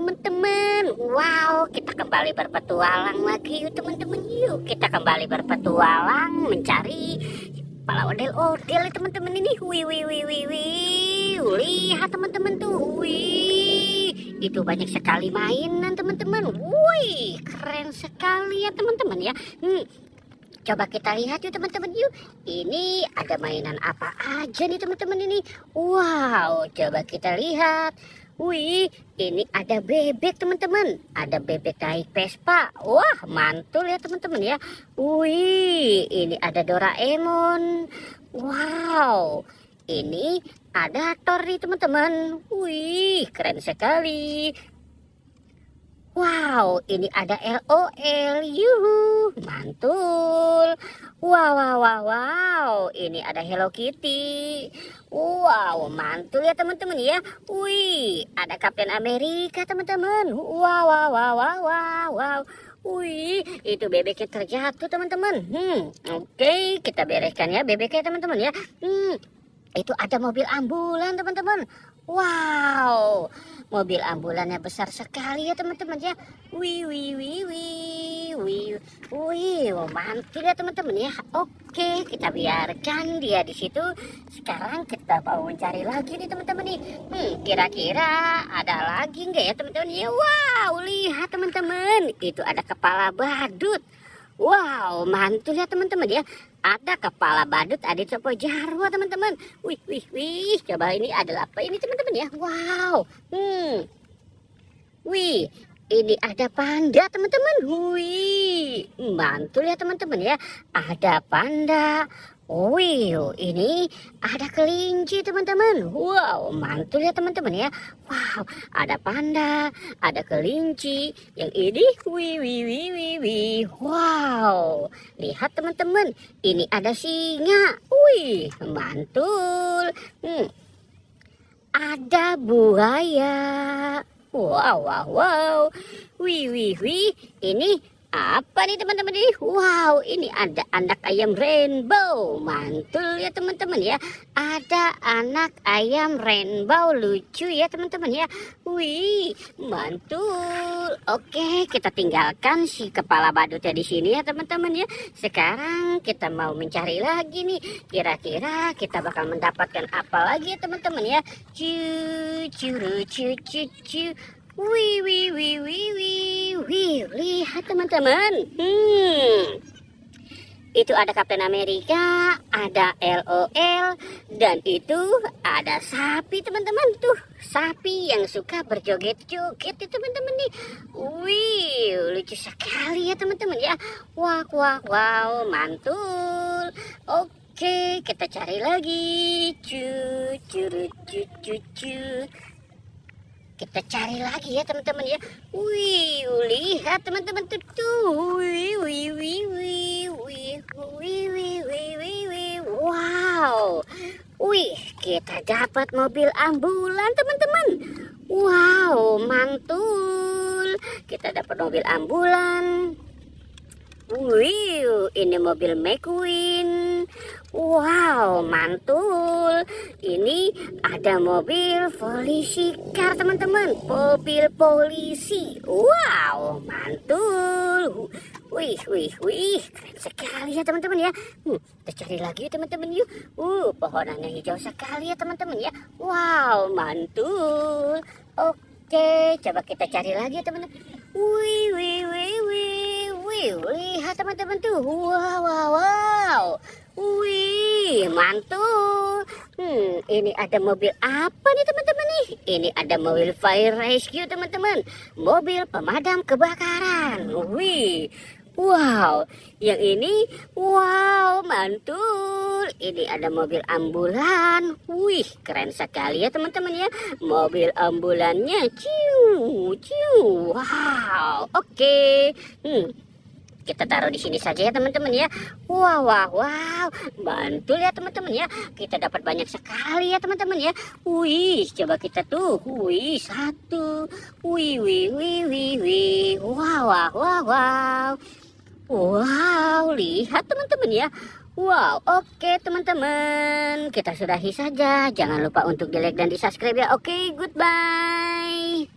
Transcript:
teman-teman. Wow, kita kembali berpetualang lagi yuk teman-teman. Yuk kita kembali berpetualang mencari kepala odel-odel teman-teman ini. Wih, wih, wih, wih, wih. Lihat teman-teman tuh. Wih, itu banyak sekali mainan teman-teman. Wih, keren sekali ya teman-teman ya. Coba kita lihat yuk teman-teman yuk. Ini ada mainan apa aja nih teman-teman ini. Wow, coba kita lihat. Wih, ini ada bebek teman-teman. Ada bebek naik Vespa. Wah, mantul ya teman-teman ya. Wih, ini ada Doraemon. Wow, ini ada Thor nih teman-teman. Wih, keren sekali. Wow, ini ada LOL, yuhu, mantul. Wow, wow, wow, wow, ini ada Hello Kitty. Wow, mantul ya teman-teman ya. Wih, ada Captain America teman-teman. Wow, wow, wow, wow, wow, wow. Wih, itu bebeknya terjatuh teman-teman. Oke, kita bereskan ya bebeknya teman-teman ya. Itu ada mobil ambulan teman-teman. Wow, mobil ambulannya besar sekali ya teman-teman ya. Wih, wih, wih, wih, wih, wih, mantul ya teman-teman ya. Oke, kita biarkan dia di situ. Sekarang kita mau mencari lagi nih teman-teman nih. Kira-kira ada lagi nggak ya teman-teman ya? Wow, lihat teman-teman, itu ada kepala badut. Wow, mantul ya teman-teman ya. Ada kepala badut Adit Sopo Jarwo teman-teman. Wih, wih, wih. Coba ini adalah apa ini teman-teman ya? Wow. Wih, ini ada panda teman-teman. Wih, mantul ya teman-teman ya. Ada panda. Wih, ini ada kelinci teman-teman. Wow, mantul ya teman-teman ya. Wow, ada panda, ada kelinci. Yang ini, wih, wih, wih, wih, wih. Wow, lihat teman-teman. Ini ada singa. Wih, mantul. Ada buaya. Wow, wow, wow. Wih, wih, wih. Ini apa nih teman-teman ini? Wow, ini ada anak ayam rainbow. Mantul ya teman-teman ya. Ada anak ayam rainbow, lucu ya teman-teman ya. Wih, mantul. Oke, kita tinggalkan si kepala badutnya di sini ya teman-teman ya. Sekarang kita mau mencari lagi nih. Kira-kira kita bakal mendapatkan apa lagi ya teman-teman ya? Cu. Wih, wih, wih, wih, wih, wih, lihat teman-teman. Itu ada Captain America, ada LOL, dan itu ada sapi teman-teman tuh. Sapi yang suka berjoget-joget itu teman-teman nih. Wih, lucu sekali ya teman-teman ya. Wah, wah, wow, mantul. Oke, kita cari lagi. Kita cari lagi ya teman-teman ya. Wih, lihat teman-teman tuh. Wih, wih, wih, wih, wih, wih, wih, wih, wih, wih. Wow. Wih, kita dapat mobil ambulan teman-teman. Wow, mantul. Kita dapat mobil ambulan. Wih, ini mobil McQueen. Wow, mantul. Ini ada mobil polisi car teman-teman. Mobil polisi. Wow, mantul. Wih, wih, wih, keren sekali ya teman-teman ya. Kita cari lagi teman-teman yuk. Pohonannya hijau sekali ya teman-teman ya. Wow, mantul. Oke, coba kita cari lagi ya teman-teman. Wih, wih, wih, wih, wih, lihat teman-teman tuh. Wow, wow, wow. Wih, mantul. Ini ada mobil apa nih teman-teman nih? Ini ada mobil fire rescue teman-teman. Mobil pemadam kebakaran. Wih, wow. Yang ini, wow, mantul. Ini ada mobil ambulan. Wih, keren sekali ya teman-teman ya. Mobil ambulannya, ciu, ciu. Wow, oke. Kita taruh di sini saja ya teman-teman ya. Wow, wow, wow, mantul ya teman-teman ya. Kita dapat banyak sekali ya teman-teman ya. Wih, coba kita tuh. Wih, satu. Wih, wih, wih, wih, wih. Wow, wow, wow, wow. Wow, lihat teman-teman ya. Wow, oke teman-teman. Kita sudahi saja. Jangan lupa untuk di like dan di subscribe ya. Oke, goodbye.